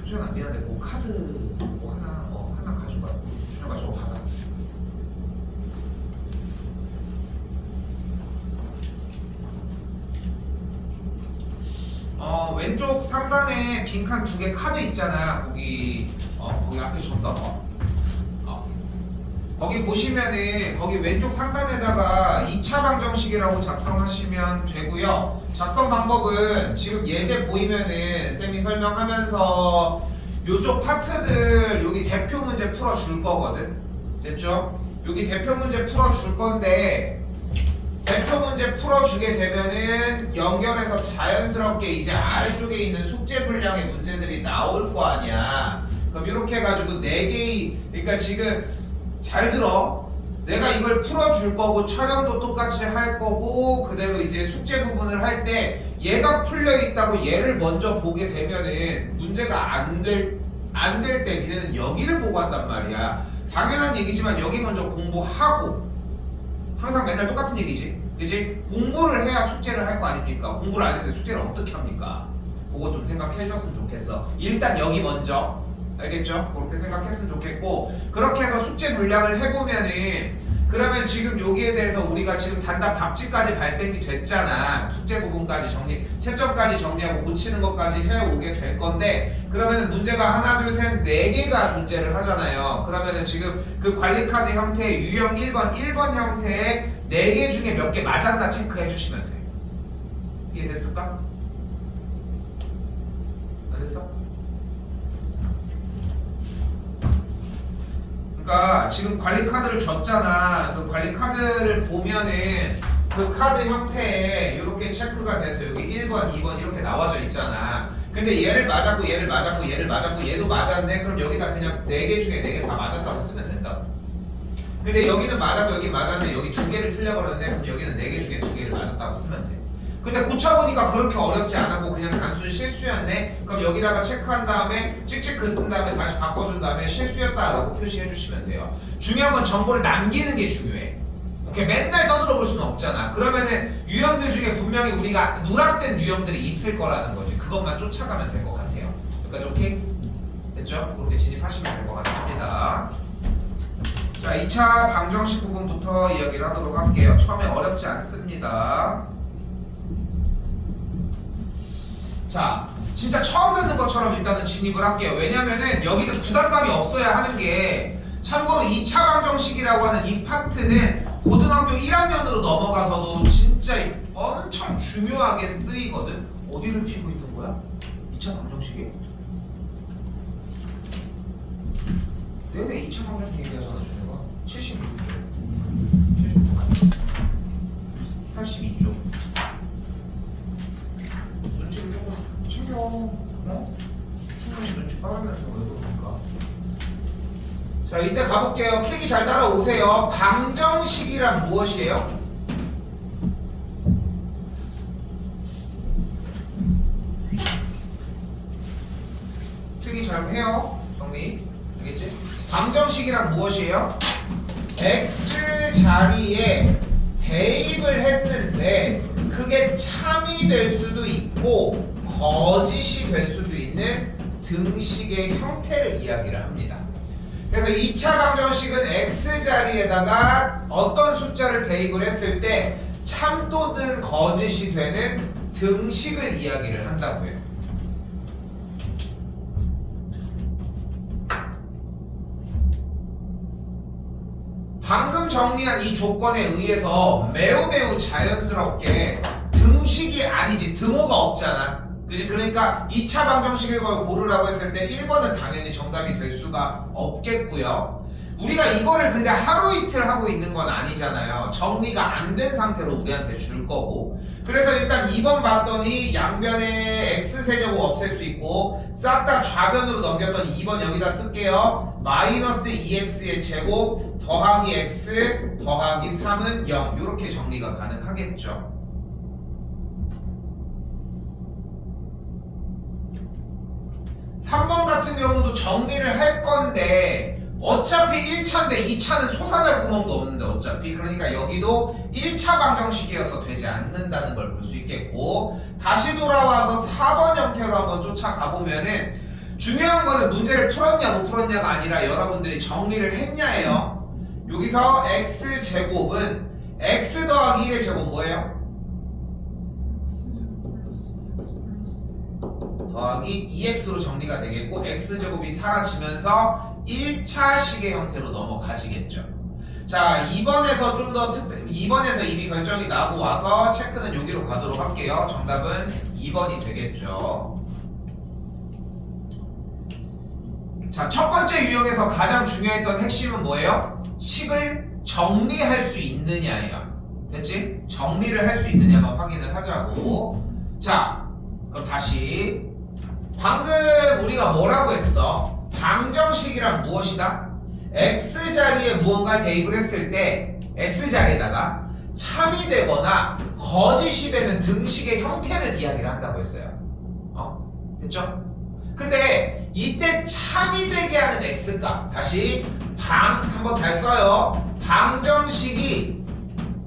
수현아 미안해. 그 카드 뭐 하나 가져가. 준혁아 저거 받아. 왼쪽 상단에 빈칸 2개 카드 있잖아. 거기 거기 앞에 줬어. 거기 보시면은 거기 왼쪽 상단에다가 2차 방정식이라고 작성하시면 되고요. 작성 방법은 지금 예제 보이면은 쌤이 설명하면서 요쪽 파트들 여기 대표 문제 풀어줄 거거든. 됐죠? 여기 대표 문제 풀어줄 건데 대표 문제 풀어주게 되면은 연결해서 자연스럽게 이제 아래쪽에 있는 숙제 분량의 문제들이 나올 거 아니야. 그럼 이렇게 해가지고 4개의 그러니까 지금 잘 들어. 내가 이걸 풀어줄 거고 촬영도 똑같이 할 거고 그대로 이제 숙제 부분을 할 때 얘가 풀려 있다고 얘를 먼저 보게 되면은 문제가 안 될 때 니네는 여기를 보고 한단 말이야. 당연한 얘기지만 여기 먼저 공부하고 항상 맨날 똑같은 얘기지. 그치? 공부를 해야 숙제를 할 거 아닙니까? 공부를 안 했는데 숙제를 어떻게 합니까? 그거 좀 생각해 주셨으면 좋겠어. 일단 여기 먼저 알겠죠? 그렇게 생각했으면 좋겠고 그렇게 해서 숙제 분량을 해보면은 그러면 지금 여기에 대해서 우리가 지금 단답 답지까지 발생이 됐잖아. 숙제 부분까지 정리, 채점까지 정리하고 고치는 것까지 해오게 될 건데 그러면은 문제가 하나, 둘, 셋, 4개가 존재를 하잖아요. 그러면은 지금 그 관리카드 형태의 유형 1번 형태의 4개 중에 몇 개 맞았나 체크해 주시면 돼. 이해됐을까? 안 됐어? 그러니까 지금 관리 카드를 줬잖아. 그 관리 카드를 보면은 그 카드 형태에 이렇게 체크가 돼서 여기 1번, 2번 이렇게 나와져 있잖아. 근데 얘를 맞았고 얘를 맞았고 얘를 맞았고 얘도 맞았네. 그럼 여기다 그냥 4개 중에 4개 다 맞았다고 쓰면 된다. 근데 여기는 맞았고 여기 맞았네. 여기 2개를 틀려버렸네. 그럼 여기는 4개 중에 2개를 맞았다고 쓰면 돼. 근데 고쳐보니까 그렇게 어렵지 않았고 그냥 단순 실수였네. 그럼 여기다가 체크한 다음에 찍찍 긋은 다음에 다시 바꿔준 다음에 실수였다라고 표시해 주시면 돼요. 중요한 건 정보를 남기는 게 중요해. 오케이, 맨날 떠들어 볼 수는 없잖아. 그러면은 유형들 중에 분명히 우리가 누락된 유형들이 있을 거라는 거지. 그것만 쫓아가면 될 것 같아요. 여기까지 오케이? 됐죠? 그렇게 진입하시면 될 것 같습니다. 자, 2차 방정식 부분부터 이야기를 하도록 할게요. 처음에 어렵지 않습니다. 자, 진짜 처음 듣는 것처럼 일단은 진입을 할게요. 왜냐면은 여기는 부담감이 없어야 하는 게 참고로 2차 방정식이라고 하는 이 파트는 고등학교 1학년으로 넘어가서도 진짜 엄청 중요하게 쓰이거든. 어디를 피고 있는 거야? 2차 방정식이? 내내 2차 방정식 얘기하잖아, 준혁아. 76쪽 70쪽 82쪽 눈치를 조금 챙겨. 충분히 눈치 빠르면서 왜 그러니까. 자, 이때 가볼게요. 필기 잘 따라오세요. 방정식이란 무엇이에요? 필기 잘 해요. 정리. 알겠지? 방정식이란 무엇이에요? x 자리에 대입을 했는데 그게 참이 될 수도 있고 거짓이 될 수도 있는 등식의 형태를 이야기를 합니다. 그래서 2차 방정식은 x자리에다가 어떤 숫자를 대입을 했을 때 참 또는 거짓이 되는 등식을 이야기를 한다고 해요. 방금 정리한 이 조건에 의해서 매우 자연스럽게 등식이 아니지 등호가 없잖아. 그지? 그러니까 2차 방정식을 고르라고 했을 때 1번은 당연히 정답이 될 수가 없겠고요. 우리가 이거를 근데 하루 이틀 하고 있는 건 아니잖아요. 정리가 안 된 상태로 우리한테 줄 거고. 그래서 일단 2번 봤더니 양변에 x세제곱 없앨 수 있고 싹 다 좌변으로 넘겼더니 2번 여기다 쓸게요. 마이너스 2x의 제곱 더하기 x 더하기 3은 0 이렇게 정리가 가능하겠죠. (3번) 같은 경우도 정리를 할 건데 어차피 1차인데 2차는 솟아날 구멍도 없는데 어차피 그러니까 여기도 1차 방정식이어서 되지 않는다는 걸 볼 수 있겠고 다시 돌아와서 4번 형태로 한번 쫓아가 보면은 중요한 거는 문제를 풀었냐 못 풀었냐가 아니라 여러분들이 정리를 했냐예요. 여기서 x제곱은 x 더하기 1의 제곱 뭐예요? 더하기 2x로 정리가 되겠고 x제곱이 사라지면서 1차 식의 형태로 넘어가시겠죠. 자, 2번에서 좀 더 2번에서 이미 결정이 나고 와서 체크는 여기로 가도록 할게요. 정답은 2번이 되겠죠. 자, 첫 번째 유형에서 가장 중요했던 핵심은 뭐예요? 식을 정리할 수 있느냐예요. 됐지? 정리를 할 수 있느냐만 확인을 하자고. 자, 그럼 다시 방금 우리가 뭐라고 했어? 방정식이란 무엇이다? x자리에 무언가 대입을 했을 때 x자리에다가 참이 되거나 거짓이 되는 등식의 형태를 이야기를 한다고 했어요. 됐죠? 근데 이때 참이 되게 하는 x값, 다시 한번 잘 써요. 방정식이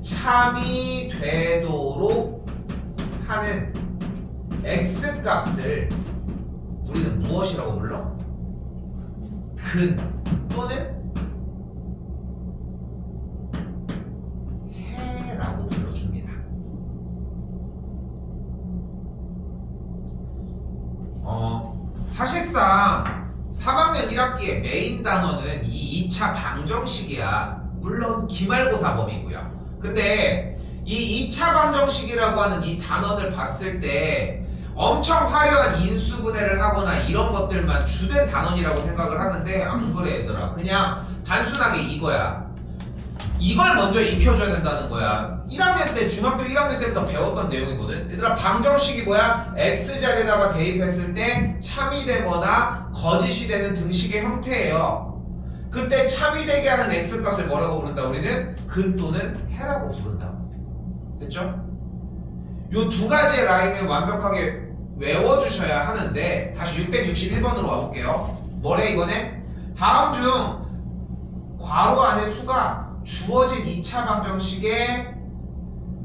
참이 되도록 하는 x값을 우리는 무엇이라고 불러? 근 또는 해라고 불러줍니다. 사실상 3학년 1학기의 메인 단원은 이 2차 방정식이야. 물론 기말고사 범위고요. 근데 이 2차 방정식이라고 하는 이 단원을 봤을 때 엄청 화려한 인수분해를 하거나 이런 것들만 주된 단원이라고 생각을 하는데 안 그래 얘들아. 그냥 단순하게 이거야. 이걸 먼저 익혀줘야 된다는 거야. 1학년 때, 중학교 1학년 때부터 배웠던 내용이거든. 얘들아, 방정식이 뭐야? x자리에다가 대입했을 때 참이 되거나 거짓이 되는 등식의 형태예요. 그때 참이 되게 하는 x값을 뭐라고 부른다? 우리는 근 또는 해라고 부른다. 됐죠? 요 두 가지의 라인을 완벽하게 외워주셔야 하는데, 다시 661번으로 와볼게요. 뭐래 이번에? 다음 중 괄호 안의 수가 주어진 2차 방정식의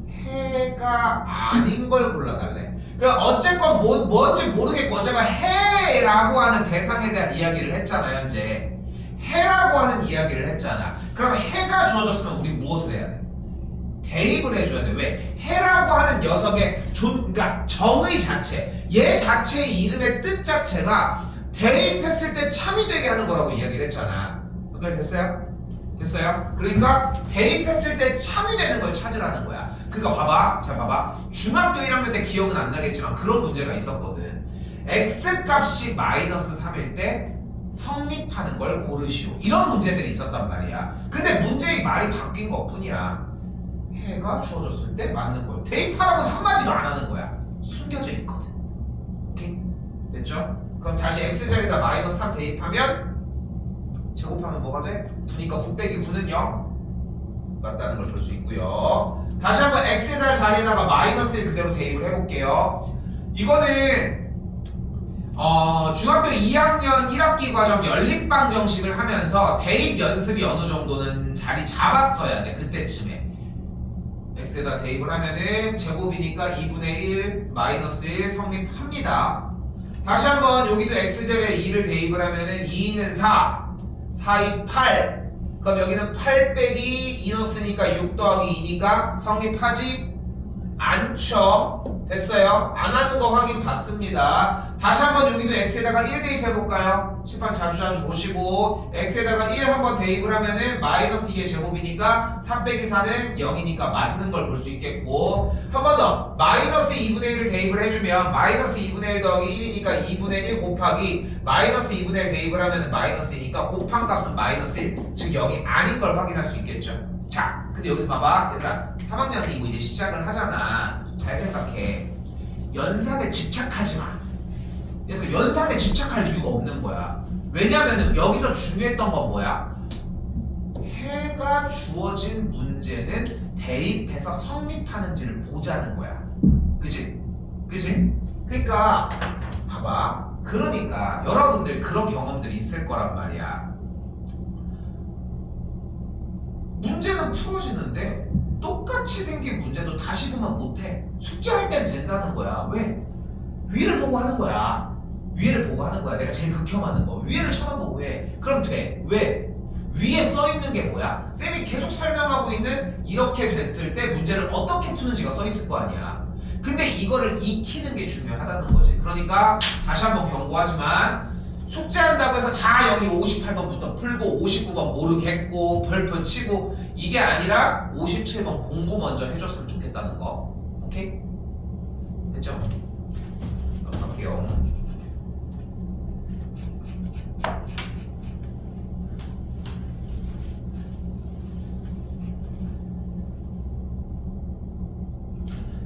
해가 아닌 걸 골라달래. 그러니까 어쨌건 뭔지 모르겠고 어쨌건 해라고 하는 대상에 대한 이야기를 했잖아. 현재 해라고 하는 이야기를 했잖아. 그럼 해가 주어졌으면 우리 무엇을 해야 돼? 대입을 해줘야 돼. 왜? 해라고 하는 녀석의 그러니까 정의 자체, 얘 자체의 이름의 뜻 자체가 대입했을 때 참이 되게 하는 거라고 이야기를 했잖아. 오케이, 됐어요? 됐어요? 그러니까 대입했을 때 참이 되는 걸 찾으라는 거야. 그러니까 봐봐. 자, 봐봐. 중학교 1학년 때 기억은 안 나겠지만 그런 문제가 있었거든. x값이 마이너스 3일 때 성립하는 걸 고르시오. 이런 문제들이 있었단 말이야. 근데 문제의 말이 바뀐 것 뿐이야. 해가 주어졌을 때 맞는 걸 대입하라고는 한마디도 안 하는 거야. 숨겨져 있거든. 오케이? 됐죠? 그럼 다시 x자리에다 마이너스 3 대입하면 제곱하면 뭐가 돼? 9니까 9 빼기 9는 0 맞다는 걸 볼 수 있고요. 다시 한번 x에다 자리에다가 마이너스 1 그대로 대입을 해볼게요. 이거는 중학교 2학년 1학기 과정 연립방정식을 하면서 대입 연습이 어느 정도는 자리 잡았어야 돼. 그때쯤에 x에다 대입을 하면은 제곱이니까 2분의 1 마이너스 1 성립합니다. 다시 한번 여기도 x절에 2를 대입을 하면은 2는 4 4, 2, 8. 그럼 여기는 8 빼기 2 넣었으니까 6 더하기 2니까 성립하지 않죠. 됐어요? 안 하는 거 확인 받습니다. 다시 한번 여기도 x에다가 1 대입해볼까요? 심판 자주 보시고 x에다가 1 한번 대입을 하면은 마이너스 2의 제곱이니까 3 빼기 4는 0이니까 맞는 걸 볼 수 있겠고, 한 번 더 마이너스 2분의 1을 대입을 해주면 마이너스 2분의 1 더하기 1이니까 2분의 1 곱하기 마이너스 2분의 1 대입을 하면은 마이너스 2니까 곱한 값은 마이너스 1, 즉 0이 아닌 걸 확인할 수 있겠죠. 자, 근데 여기서 봐봐. 얘들아, 3학년이고 이제 시작을 하잖아. 잘 생각해. 연산에 집착하지 마. 그래서 연산에 집착할 이유가 없는 거야. 왜냐면은 여기서 중요했던 건 뭐야? 해가 주어진 문제는 대입해서 성립하는지를 보자는 거야. 그치? 그치? 그러니까 봐봐. 그러니까 여러분들 그런 경험들이 있을 거란 말이야. 문제는 풀어지는데 똑같이 생긴 문제도 다시 보면 못해. 숙제할 땐 된다는 거야. 왜? 위를 보고 하는 거야. 위에를 보고 하는 거야. 내가 제일 극혐하는 거. 위에를 쳐다보고 해. 그럼 돼. 왜? 위에 써 있는 게 뭐야? 쌤이 계속 설명하고 있는 이렇게 됐을 때 문제를 어떻게 푸는지가 써 있을 거 아니야. 근데 이거를 익히는 게 중요하다는 거지. 그러니까 다시 한번 경고하지만 숙제한다고 해서 자 여기 58번부터 풀고 59번 모르겠고 별표 치고 이게 아니라 57번 공부 먼저 해줬으면 좋겠다는 거. 오케이? 됐죠? 넘어갈게요.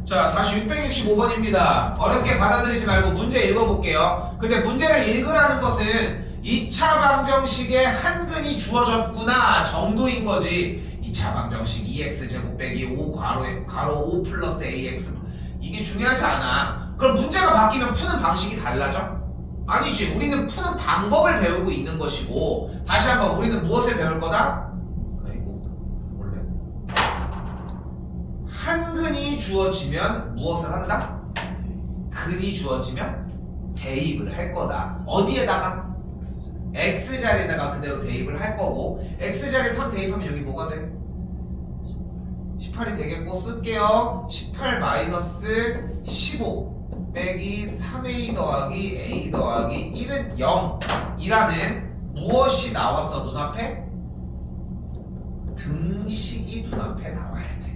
자, 다시 665번입니다. 어렵게 받아들이지 말고 문제 읽어볼게요. 근데 문제를 읽으라는 것은 2차 방정식에 한근이 주어졌구나 정도인 거지. 2차 방정식 2x제곱 빼기 5 가로 5 플러스 ax 이게 중요하지 않아. 그럼 문제가 바뀌면 푸는 방식이 달라져? 아니지. 우리는 푸는 방법을 배우고 있는 것이고 다시 한번 우리는 무엇을 배울 거다? 한근이 주어지면 무엇을 한다? 근이 주어지면 대입을 할 거다. 어디에다가? x자리에다가 그대로 대입을 할 거고 x자리에 3 대입하면 여기 뭐가 돼? 18이 되겠고 쓸게요. 18 마이너스 15 빼기 3a 더하기 a 더하기 1은 0이라는 무엇이 나왔어 눈앞에? 등식이 눈앞에 나와야 돼.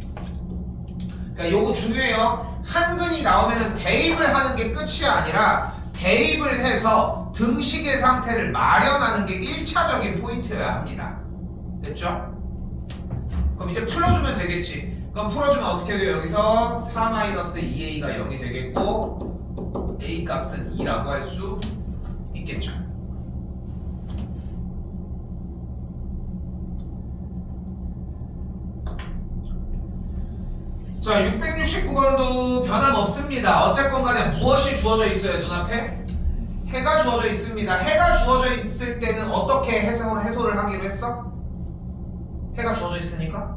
그러니까 요거 중요해요. 한근이 나오면은 대입을 하는 게 끝이 아니라 대입을 해서 등식의 상태를 마련하는 게 1차적인 포인트여야 합니다. 됐죠? 그럼 이제 풀어주면 되겠지. 그럼 풀어주면 어떻게 돼요? 여기서 4-2a가 0이 되겠고 a 값은 2라고 할 수 있겠죠. 자, 669번도 변함없습니다. 어쨌건 간에 무엇이 주어져 있어요, 눈앞에? 해가 주어져 있습니다. 해가 주어져 있을 때는 어떻게 해소를 하기로 했어? 해가 주어져 있으니까?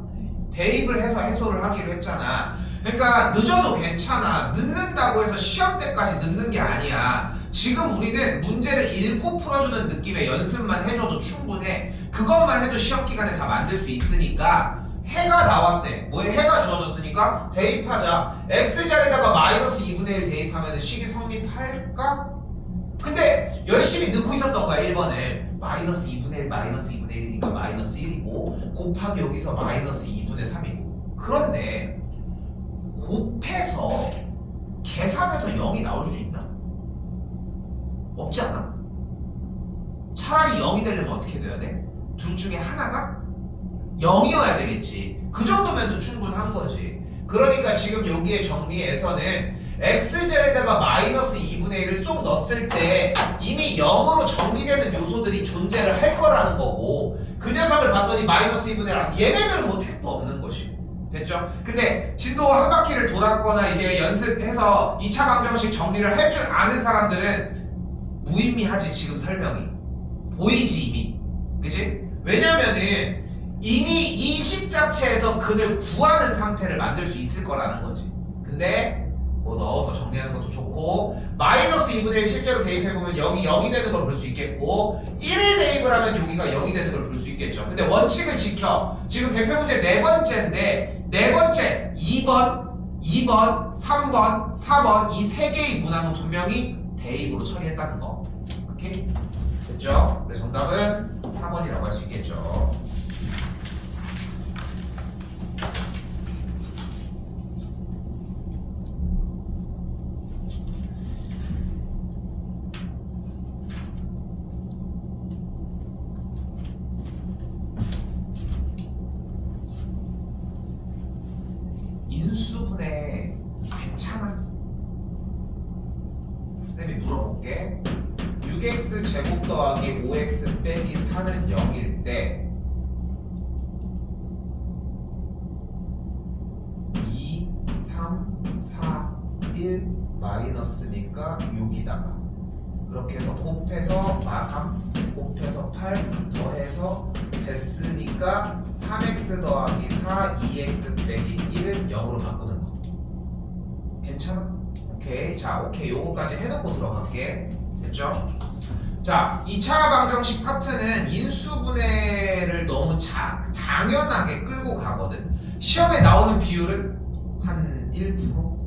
대입을 해서 해소를 하기로 했잖아. 그러니까 늦어도 괜찮아. 늦는다고 해서 시험 때까지 늦는 게 아니야. 지금 우리는 문제를 읽고 풀어주는 느낌의 연습만 해줘도 충분해. 그것만 해도 시험 기간에 다 만들 수 있으니까 해가 나왔대. 뭐에 해가 주어졌으니까 대입하자. x자리에다가 마이너스 2분의 1 대입하면 식이 성립할까? 근데 열심히 넣고 있었던 거야 1번을. 마이너스 2분의 1 마이너스 2분의 1이니까 마이너스 1이고 곱하기 여기서 마이너스 2분의 3이고 그런데 곱해서 계산해서 0이 나올 수 있나? 없지 않아? 차라리 0이 되려면 어떻게 돼야 돼? 둘 중에 하나가 0이어야 되겠지. 그 정도면 충분한 거지. 그러니까 지금 여기에 정리해서는 x제에다가 마이너스 2분의 1을 쏙 넣었을 때 이미 0으로 정리되는 요소들이 존재를 할 거라는 거고 그 녀석을 봤더니 마이너스 2분의 1 얘네들은 뭐 택도 없는 것이고 됐죠? 근데 진도 한 바퀴를 돌았거나 이제 연습해서 2차 방정식 정리를 할 줄 아는 사람들은 무의미하지. 지금 설명이 보이지 이미. 그치? 왜냐면은 이미 이 식 자체에서 근을 구하는 상태를 만들 수 있을 거라는 거지. 근데 뭐 넣어서 정리하는 것도 좋고 마이너스 2분의 1 실제로 대입해보면 여기 0이 되는 걸 볼 수 있겠고 1을 대입을 하면 여기가 0이 되는 걸 볼 수 있겠죠. 근데 원칙을 지켜. 지금 대표 문제 네 번째인데 네 번째 2번, 3번, 4번 이 세 개의 문항은 분명히 대입으로 처리했다는 거. 오케이? 됐죠? 그래서 정답은 4번이라고 할 수 있겠죠. 인수분해 괜찮아? 쌤이 물어볼게. 6x 제곱 더하기 5x 빼기 4는 0일 때 2, 3, 4, 1 마이너스니까 6이다가 그렇게 해서 곱해서 마3 곱해서 8 더해서 뺐으니까 3x 더하기 4 2x 빼기 1은 0으로 바꾸는 거 괜찮아? 오케이. 자, 오케이. 요거까지 해놓고 들어갈게. 됐죠? 자, 2차 방정식 파트는 인수분해를 너무 당연하게 끌고 가거든. 시험에 나오는 비율은 한 1%?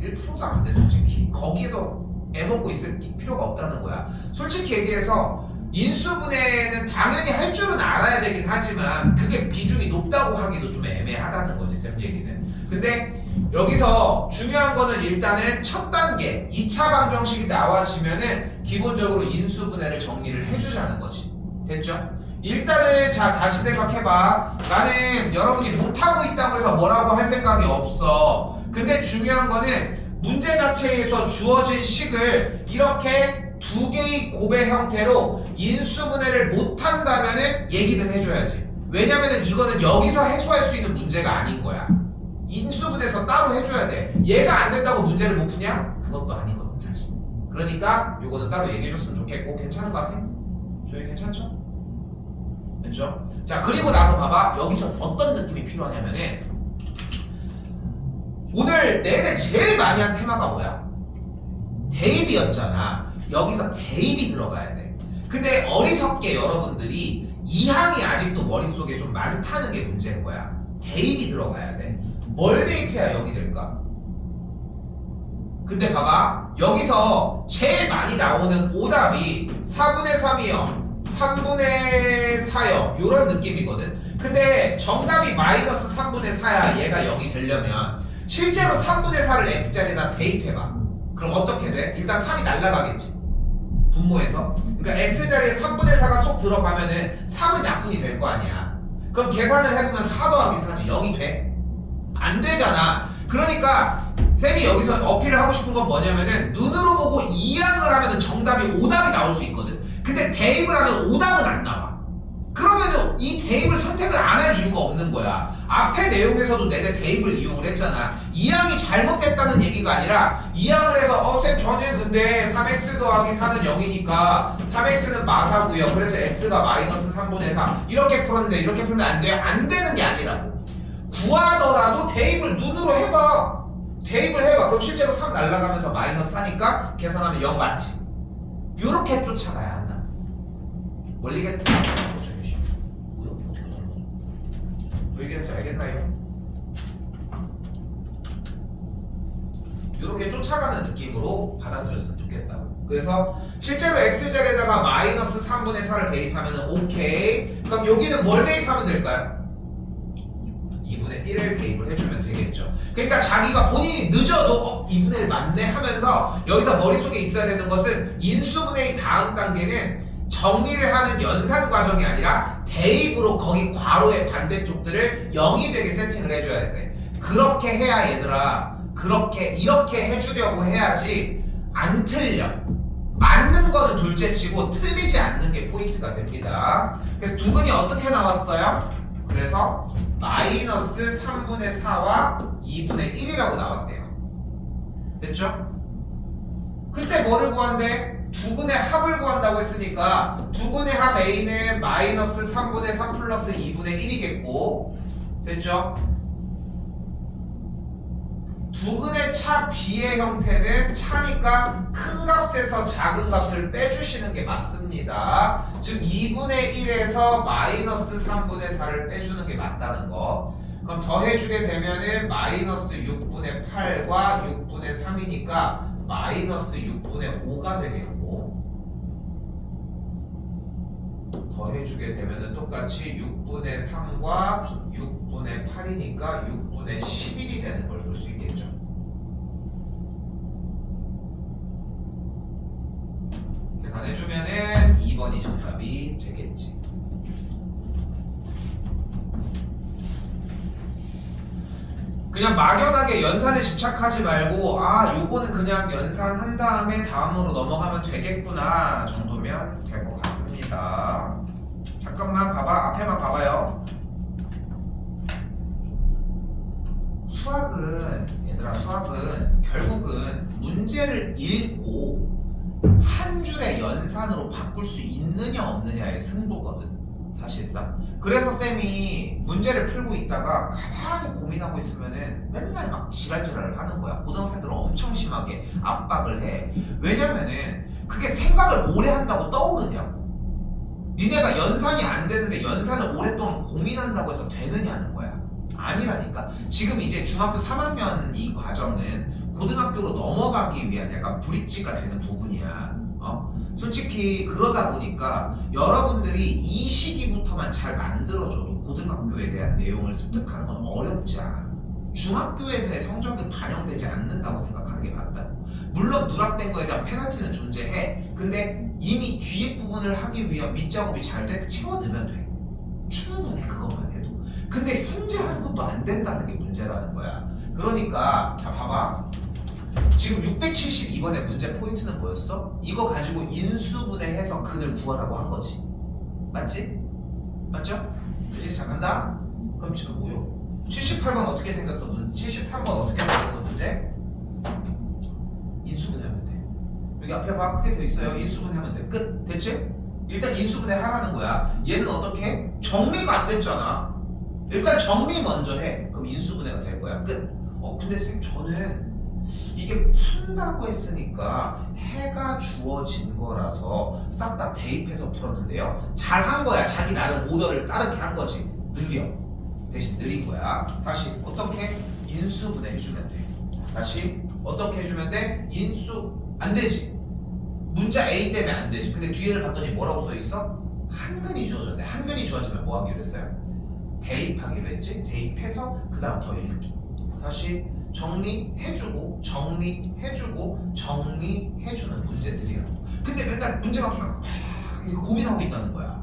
1%도 안 돼, 솔직히. 거기서 애먹고 있을 필요가 없다는 거야. 솔직히 얘기해서 인수분해는 당연히 할 줄은 알아야 되긴 하지만 그게 비중이 높다고 하기도 좀 애매하다는 거지, 쌤 얘기는. 근데 여기서 중요한 거는 일단은 첫 단계 2차 방정식이 나와지면은 기본적으로 인수분해를 정리를 해주자는 거지. 됐죠? 일단은 자 다시 생각해봐. 나는 여러분이 못하고 있다고 해서 뭐라고 할 생각이 없어. 근데 중요한 거는 문제 자체에서 주어진 식을 이렇게 두 개의 곱의 형태로 인수분해를 못한다면은 얘기는 해줘야지. 왜냐면은 이거는 여기서 해소할 수 있는 문제가 아닌 거야. 인수분해에서 따로 해줘야 돼. 얘가 안 된다고 문제를 못 푸냐? 그것도 아니거든 사실. 그러니까 요거는 따로 얘기해줬으면 좋겠고. 괜찮은 것 같아? 주희 괜찮죠? 됐죠? 자 그리고 나서 봐봐. 여기서 어떤 느낌이 필요하냐면은 오늘 내내 제일 많이 한 테마가 뭐야? 대입이었잖아. 여기서 대입이 들어가야 돼. 근데 어리석게 여러분들이 이 항이 아직도 머릿속에 좀 많다는 게 문제인 거야. 대입이 들어가야 돼. 뭘 대입해야 0이 될까? 근데 봐봐. 여기서 제일 많이 나오는 오답이 4분의 3이요 3분의 4요 요런 느낌이거든. 근데 정답이 마이너스 3분의 4야. 얘가 0이 되려면 실제로 3분의 4를 x자리에다 대입해봐. 그럼 어떻게 돼? 일단 3이 날라가겠지. 분모에서. 그러니까 x자리에 3분의 4가 쏙 들어가면은 3은 약분이 될 거 아니야. 그럼 계산을 해보면 4 더하기 4지 0이 돼? 안 되잖아. 그러니까 쌤이 여기서 어필을 하고 싶은 건 뭐냐면은 눈으로 보고 이항을 하면은 정답이 오답이 나올 수 있거든. 근데 대입을 하면 오답은 안 나와. 그러면은 이 대입을 선택을 안 할 이유가 없는 거야. 앞에 내용에서도 내내 대입을 이용을 했잖아. 이항이 잘못됐다는 얘기가 아니라 이항을 해서 쌤 저는 근데 3x 더하기 4는 0이니까 3x는 마사고요. 그래서 x가 마이너스 3분의 4 이렇게 풀었는데 이렇게 풀면 안 돼요? 안 되는 게 아니라고. 구하더라도 대입을 눈으로 해봐. 대입을 해봐. 그럼 실제로 3 날라가면서 마이너스 4니까 계산하면 0 맞지? 요렇게 쫓아가야 한다. 원리겠다. 뭐야? 어떻게 잘랐어? 왜 얘기했는지 알겠나요? 요렇게 쫓아가는 느낌으로 받아들였으면 좋겠다고. 그래서 실제로 x자리에다가 마이너스 3분의 4를 대입하면 오케이. 그럼 여기는 뭘 대입하면 될까요? 2분의 1을 대입을 해주면 되겠죠. 그러니까 자기가 본인이 늦어도 2분의 1 맞네 하면서 여기서 머릿속에 있어야 되는 것은 인수분해의 다음 단계는 정리를 하는 연산 과정이 아니라 대입으로 거기 괄호의 반대쪽들을 0이 되게 세팅을 해줘야 돼. 그렇게 해야 얘들아 이렇게 해주려고 해야지 안 틀려. 맞는 거는 둘째치고 틀리지 않는 게 포인트가 됩니다. 그래서 두근이 어떻게 나왔어요? 그래서 마이너스 3분의 4와 2분의 1이라고 나왔대요. 됐죠? 그때 뭐를 구한대? 두근의 합을 구한다고 했으니까 두근의 합 A는 마이너스 3분의 3 플러스 2분의 1이겠고 됐죠? 두근의 차 B의 형태는 차니까 큰 값에서 작은 값을 빼주시는 게 맞습니다. 즉 2분의 1에서 마이너스 3분의 4를 빼주는 게 맞다는 거. 그럼 더해주게 되면은 마이너스 6분의 8과 6분의 3이니까 마이너스 6분의 5가 되겠고 더해주게 되면은 똑같이 6분의 3과 6분의 8이니까 6분의 11이 되는 걸 볼 수 있겠죠. 계산해주면은 2번이 정답이 되겠지. 그냥 막연하게 연산에 집착하지 말고 요거는 그냥 연산한 다음에 다음으로 넘어가면 되겠구나 정도면 될 것 같습니다. 잠깐만 봐봐. 앞에만 봐봐요. 수학은 결국은 문제를 읽고 한 줄의 연산으로 바꿀 수 있느냐 없느냐의 승부거든 사실상. 그래서 쌤이 문제를 풀고 있다가 가만히 고민하고 있으면은 맨날 막 지랄지랄을 하는 거야. 고등학생들은 엄청 심하게 압박을 해. 왜냐면은 그게 생각을 오래 한다고 떠오르냐고. 니네가 연산이 안 되는데 연산을 오랫동안 고민한다고 해서 되느냐는 거야. 아니라니까. 지금 이제 중학교 3학년 이 과정은 고등학교로 넘어가기 위한 약간 브릿지가 되는 부분이야. 솔직히 그러다 보니까 여러분들이 이 시기부터만 잘 만들어줘도 고등학교에 대한 내용을 습득하는 건 어렵지 않아. 중학교에서의 성적이 반영되지 않는다고 생각하는 게 맞다고. 물론 누락된 거에 대한 페널티는 존재해. 근데 이미 뒤에 부분을 하기 위한 밑작업이 잘 돼 채워넣으면 돼. 충분해, 그것만 해도. 근데 현재 하는 것도 안 된다는 게 문제라는 거야. 그러니까 자 봐봐. 지금 672번의 문제 포인트는 뭐였어? 이거 가지고 인수분해해서 근을 구하라고 한 거지. 맞지? 맞죠? 그치? 자 간다. 그럼 지금 뭐요? 78번 어떻게 생겼어? 73번 어떻게 생겼어? 문제? 인수분해하면 돼. 여기 앞에 봐, 크게 돼 있어요. 인수분해하면 돼. 끝. 됐지? 일단 인수분해 하라는 거야. 얘는 어떻게? 정리가 안 됐잖아. 일단 정리 먼저 해. 그럼 인수분해가 될 거야. 끝. 근데 쌤 저는 이게 푼다고 했으니까 해가 주어진 거라서 싹 다 대입해서 풀었는데요. 잘한 거야. 자기 나름 오더를 따르게 한 거지. 느려. 대신 느린 거야. 다시 어떻게? 인수분해 해주면 돼. 다시 어떻게 해주면 돼? 인수 안 되지. 문자 A 때문에 안 되지. 근데 뒤에를 봤더니 뭐라고 써 있어? 한근이 주어졌네. 한근이 주어지면 뭐 하기로 했어요? 대입하기로 했지. 대입해서 그 다음 더 읽기. 다시 정리해주고 정리해주고 정리해주는 문제들이라고. 근데 맨날 문제가 풀면 이거 고민하고 있다는 거야.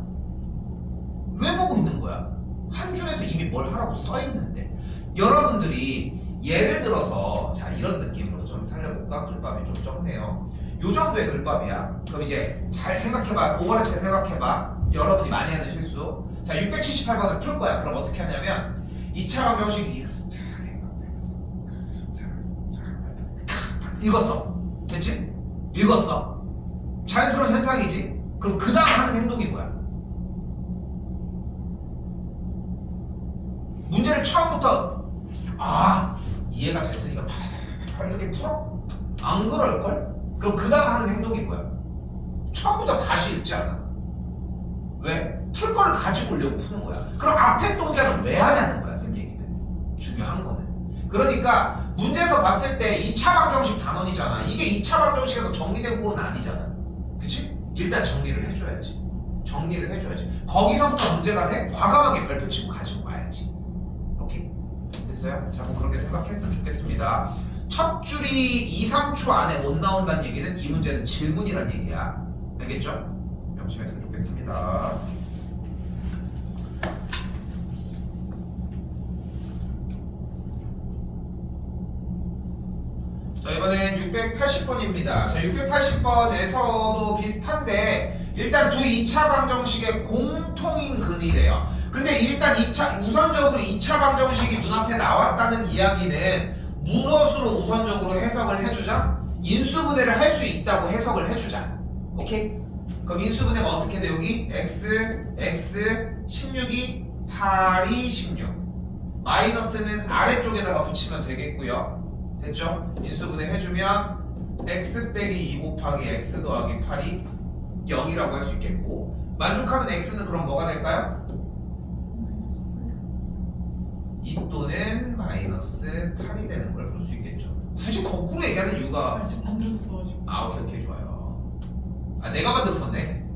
왜 보고 있는 거야? 한 줄에서 이미 뭘 하라고 써있는데. 여러분들이 예를 들어서 자 이런 느낌으로 좀 살려볼까? 글밥이 좀 적네요. 요 정도의 글밥이야. 그럼 이제 잘 생각해봐. 오버랩 생각해봐. 여러분이 많이 하는 실수. 자 678번을 풀 거야. 그럼 어떻게 하냐면 2차 방정식 EX 읽었어. 됐지? 읽었어. 자연스러운 현상이지? 그럼 그 다음 하는 행동이 뭐야? 문제를 처음부터 이해가 됐으니까 이렇게 풀어? 안 그럴걸? 그럼 그 다음 하는 행동이 뭐야? 처음부터 다시 읽지 않아. 왜? 풀 거를 가지고 오려고 푸는 거야. 그럼 앞에 동작은 왜 하냐는 거야, 쌤 얘기는. 중요한 거는. 그러니까 문제에서 봤을 때 2차 방정식 단원이잖아. 이게 2차 방정식에서 정리된 꼴은 아니잖아. 그치? 일단 정리를 해줘야지. 정리를 해줘야지. 거기서부터 문제가 돼? 과감하게 별표 치고 가지고 와야지. 오케이? 됐어요? 자, 뭐 그렇게 생각했으면 좋겠습니다. 첫 줄이 2, 3초 안에 못 나온다는 얘기는 이 문제는 질문이란 얘기야. 알겠죠? 명심했으면 좋겠습니다. 자, 이번엔 680번입니다. 자, 680번에서도 비슷한데 일단 두 2차 방정식의 공통인 근이래요. 근데 일단 우선적으로 2차 방정식이 눈앞에 나왔다는 이야기는 무엇으로 우선적으로 해석을 해주자? 인수분해를 할 수 있다고 해석을 해주자. 오케이? 그럼 인수분해가 어떻게 돼? 여기 x, 16이 8이 16 마이너스는 아래쪽에다가 붙이면 되겠고요. 됐죠? 인수분해 해주면 x 빼기 2 곱하기 x 더하기 8이 0이라고 할 수 있겠고, 만족하는 x는 그럼 뭐가 될까요? 2 또는 마이너스 8이 되는 걸 볼 수 있겠죠. 굳이 거꾸로 얘기하는 이유가 만들어서 써가지고. 오케이 좋아요. 내가 만들어 썼네.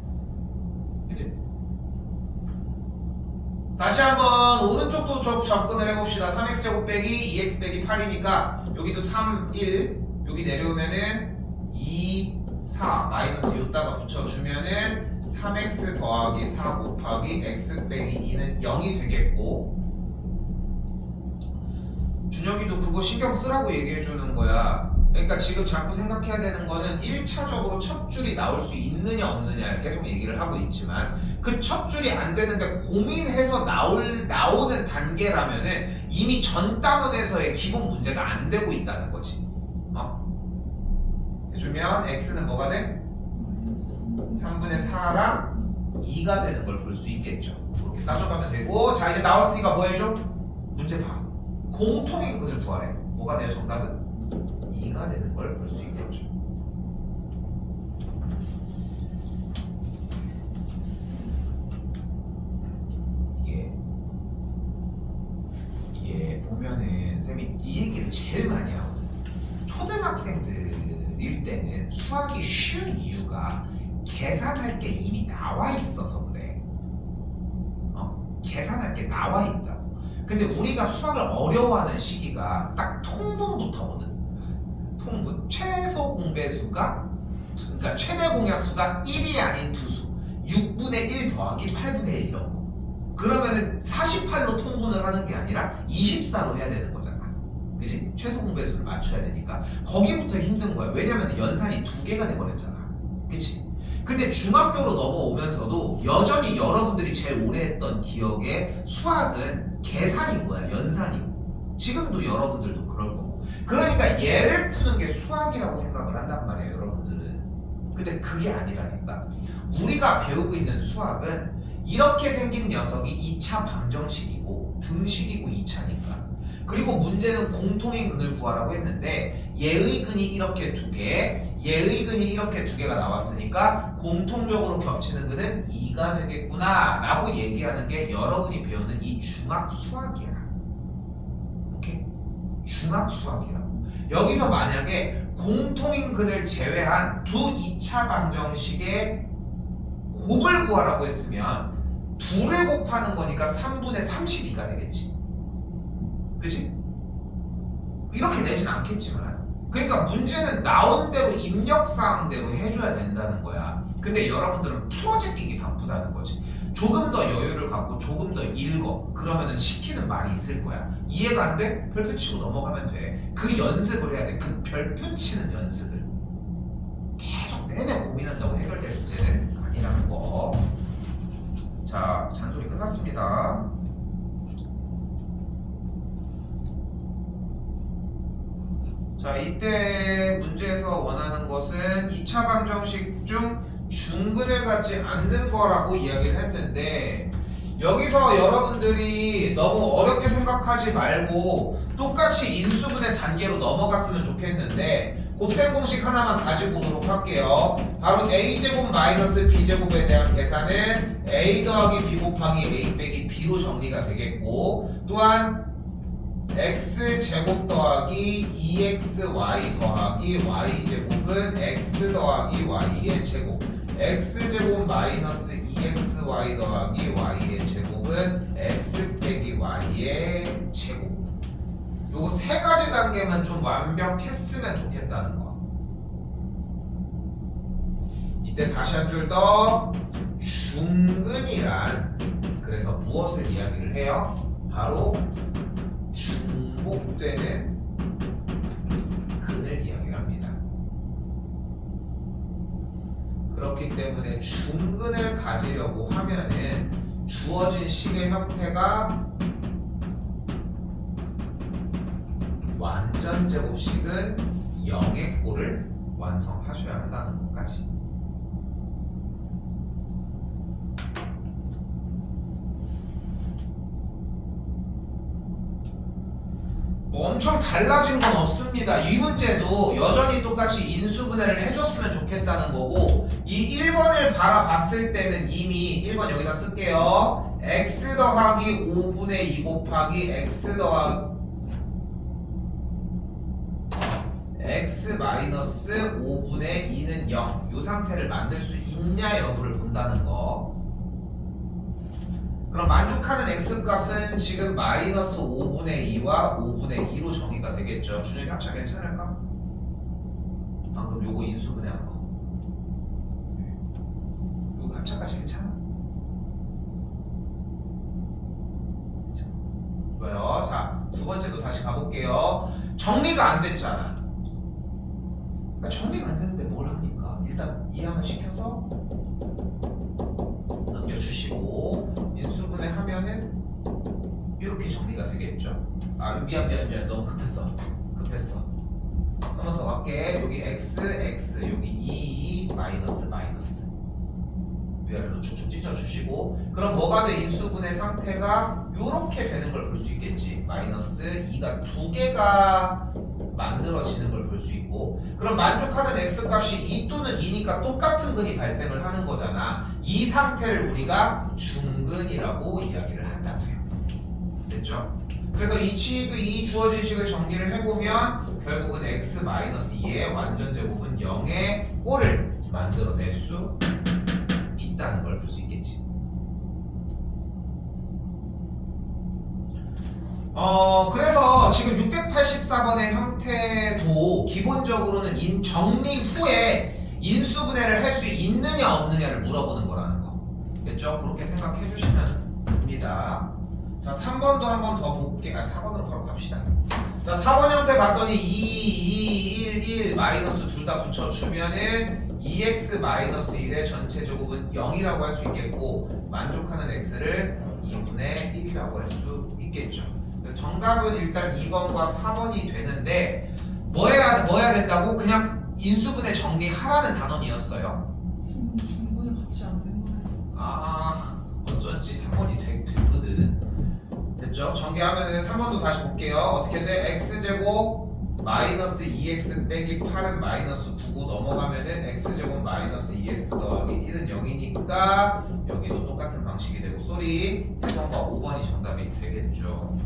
그치? 다시 한번 오른쪽도 좀 접근을 해봅시다. 3x제곱 빼기 2x 빼기 8이니까 여기도 3, 1 여기 내려오면은 2, 4 마이너스 요따가 붙여주면은 3x 더하기 4 곱하기 x 빼기 2는 0이 되겠고, 준혁이도 그거 신경 쓰라고 얘기해주는 거야. 그러니까 지금 자꾸 생각해야 되는 거는 1차적으로 첫 줄이 나올 수 있느냐 없느냐 계속 얘기를 하고 있지만, 그 첫 줄이 안 되는데 고민해서 나오는 단계라면은 이미 전 단원에서의 기본 문제가 안 되고 있다는 거지. 해주면 x는 뭐가 돼? 3분의 4랑 2가 되는 걸 볼 수 있겠죠. 그렇게 따져가면 되고, 자 이제 나왔으니까 뭐 해줘? 문제 봐. 공통인 근을 구하래. 뭐가 돼요? 정답은 2가 되는 걸 볼 수 있겠죠. 쌤이 이 얘기를 제일 많이 하거든. 초등학생들일 때는 수학이 쉬운 이유가 계산할 게 이미 나와 있어서 그래. 계산할 게 나와 있다고. 근데 우리가 수학을 어려워하는 시기가 딱 통분부터거든. 통분. 최소 공배수가, 그러니까 최대 공약수가 1이 아닌 두수. 6분의 1 더하기 8분의 1 이런 거. 그러면은 48로 통분을 하는 게 아니라 24로 해야 되는 거잖아. 그치? 최소 공배수를 맞춰야 되니까. 거기부터 힘든 거야. 왜냐면 연산이 2개가 돼버렸잖아. 그치? 근데 중학교로 넘어오면서도 여전히 여러분들이 제일 오래 했던 기억에 수학은 계산인 거야. 연산이고. 지금도 여러분들도 그럴 거고. 그러니까 얘를 푸는 게 수학이라고 생각을 한단 말이에요, 여러분들은. 근데 그게 아니라니까. 우리가 배우고 있는 수학은 이렇게 생긴 녀석이 2차 방정식이고 등식이고 2차니까. 그리고 문제는 공통인 근을 구하라고 했는데 얘의 근이 이렇게 2개, 얘의 근이 이렇게 2개가 나왔으니까 공통적으로 겹치는 근은 2가 되겠구나 라고 얘기하는 게 여러분이 배우는 이 중학 수학이야. 오케이? 중학 수학이라고. 여기서 만약에 공통인 근을 제외한 두 2차 방정식의 곱을 구하라고 했으면 2를 곱하는 거니까 3분의 32가 되겠지. 그치? 이렇게 내진 않겠지만, 그러니까 문제는 나온 대로 입력사항대로 해줘야 된다는 거야. 근데 여러분들은 풀어제끼기 바쁘다는 거지. 조금 더 여유를 갖고 조금 더 읽어. 그러면은 시키는 말이 있을 거야. 이해가 안 돼? 별표 치고 넘어가면 돼. 그 연습을 해야 돼. 그 별표 치는 연습을. 계속 내내 고민한다고 해결될 문제는 아니라는 거. 자, 잔소리 끝났습니다. 자, 이때 문제에서 원하는 것은 2차 방정식 중 중근을 갖지 않는 거라고 이야기를 했는데, 여기서 여러분들이 너무 어렵게 생각하지 말고 똑같이 인수분해 단계로 넘어갔으면 좋겠는데, 곱셈 공식 하나만 가지고 오도록 할게요. 바로 a제곱 마이너스 b제곱에 대한 계산은 a 더하기 b 곱하기 a 빼기 b로 정리가 되겠고, 또한 x제곱 더하기 2xy 더하기 y제곱은 x 더하기 y의 제곱, x제곱 마이너스 2xy 더하기 y의 제곱은 x 빼기 y의 제곱. 요거 세 가지 단계만 좀 완벽했으면 좋겠다는 거. 이때 다시 한 줄 더, 중근이란 그래서 무엇을 이야기를 해요? 바로 중복되는 근을 이야기를 합니다. 그렇기 때문에 중근을 가지려고 하면은 주어진 식의 형태가 완전 제곱식은 0의 꼴을 완성하셔야 한다는 것까지. 뭐 엄청 달라진 건 없습니다. 이 문제도 여전히 똑같이 인수분해를 해줬으면 좋겠다는 거고, 이 1번을 바라봤을 때는 이미 1번 여기다 쓸게요. x 더하기 5분의 2 곱하기 x 더하기 x 마이너스 5분의 2는 0, 이 상태를 만들 수 있냐 여부를 본다는 거. 그럼 만족하는 x값은 지금 마이너스 5분의 2와 5분의 2로 정의가 되겠죠. 준혁이 합차 괜찮을까? 방금 요거 인수분해한 거. 요거 합차까지 괜찮아? 괜찮아. 좋아요. 자, 두 번째도 다시 가볼게요. 정리가 안 됐잖아. 정리가 안 됐는데 뭘 합니까? 일단 이항을 시켜서 넘겨주시고, 인수분해 하면은 이렇게 정리가 되겠죠. 아, 미안 너무 급했어. 한 번 더 갈게. 여기 x 여기 2 마이너스 위아래로 쭉쭉 찢어주시고, 그럼 뭐가 돼? 인수분해 상태가 이렇게 되는 걸 볼 수 있겠지. 마이너스 2가 2개가 만들어지는 걸 볼 수 있고, 그럼 만족하는 x값이 2 또는 2니까 똑같은 근이 발생을 하는 거잖아. 이 상태를 우리가 중근이라고 이야기를 한다고요. 됐죠? 그래서 이 주어진 식을 정리를 해보면 결국은 x-2의 완전 제곱은 0의 꼴을 만들어낼 수 있다는 걸 볼 수 있겠지. 그래서 지금 684번의 형태도 기본적으로는 정리 후에 인수분해를 할 수 있느냐 없느냐를 물어보는 거라는 거. 됐죠? 그렇게 생각해 주시면 됩니다. 자, 3번도 한 번 더 볼게요. 4번으로 바로 갑시다. 자, 4번 형태 봤더니 2, 1, 1 마이너스 둘 다 붙여주면은 2x-1의 전체 제곱은 0이라고 할 수 있겠고 만족하는 x를 2분의 1이라고 할 수 있겠죠. 그래서 정답은 일단 2번과 4번이 되는데 뭐 해야 된다고? 그냥 인수분해 정리하라는 단원이었어요. 중분을 받지 않는 거네. 어쩐지 3번이 되거든. 됐죠? 전개하면은 3번도 다시 볼게요. 어떻게 돼? x제곱 마이너스 2x 빼기 8은 마이너스 9고 넘어가면은 x제곱 마이너스 2x 더하기 1은 0이니까 여기도 똑같은 방식이 되고 쏘리 1번과 5번이 정답이 되겠죠.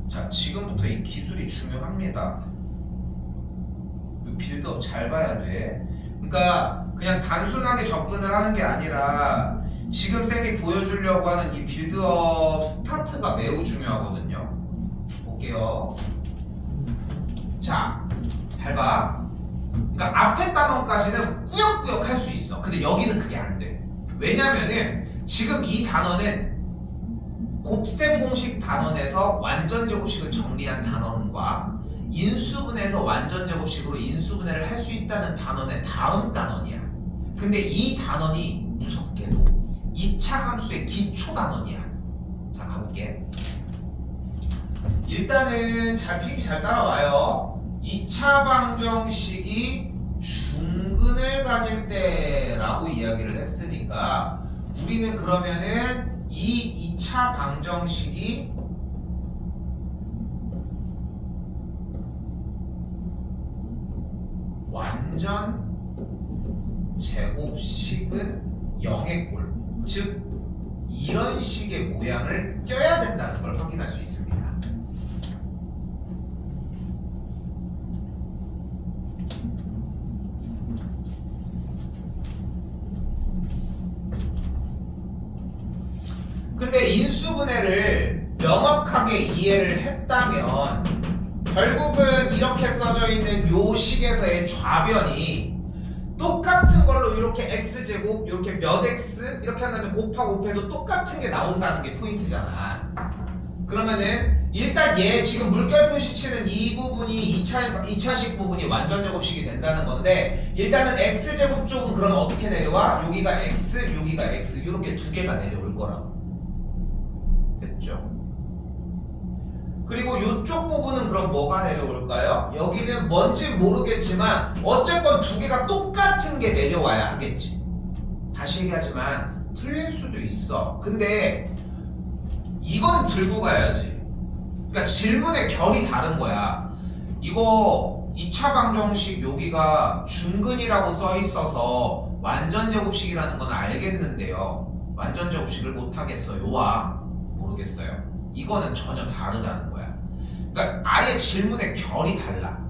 자, 지금부터 이 기술이 중요합니다. 이 빌드업 잘 봐야 돼. 그러니까 그냥 단순하게 접근을 하는 게 아니라 지금 쌤이 보여주려고 하는 이 빌드업 스타트가 매우 중요하거든요. 볼게요. 자, 잘 봐. 그러니까 앞에 단원까지는 꾸역꾸역 할 수 있어. 근데 여기는 그게 안 돼. 왜냐면은 지금 이 단원은 곱셈 공식 단원에서 완전 제곱식을 정리한 단원과 인수분해에서 완전 제곱식으로 인수분해를 할 수 있다는 단원의 다음 단원이야. 근데 이 단원이 무섭게도 2차 함수의 기초 단원이야. 자, 가볼게. 일단은 필기 잘 따라와요. 2차 방정식이 중근을 가질 때라고 이야기를 했으니까 우리는 그러면은 이 2차 방정식이 완전 제곱식은 0의 꼴, 즉 이런 식의 모양을 껴야 된다는 걸 확인할 수 있습니다. 근데 인수분해를 명확하게 이해를 했다면 결국은 이렇게 써져 있는 요 식에서의 좌변이 똑같은 걸로 이렇게 x제곱 이렇게 몇 x 이렇게 한 다음에 곱해도 똑같은 게 나온다는 게 포인트잖아. 그러면은 일단 얘 지금 물결 표시치는 이 부분이 2차식 부분이 완전 제곱식이 된다는 건데 일단은 x제곱 쪽은 그러면 어떻게 내려와? 여기가 x 여기가 x 이렇게 두 개가 내려올 거라고. 됐죠? 그리고 이쪽 부분은 그럼 뭐가 내려올까요? 여기는 뭔지 모르겠지만 어쨌건 두 개가 똑같은 게 내려와야 하겠지. 다시 얘기하지만 틀릴 수도 있어. 근데 이건 들고 가야지. 그러니까 질문의 결이 다른 거야. 이거 2차 방정식 여기가 중근이라고 써 있어서 완전 제곱식이라는 건 알겠는데요. 완전 제곱식을 못 하겠어요와 모르겠어요. 이거는 전혀 다르다는 거야. 그러니까 아예 질문의 결이 달라.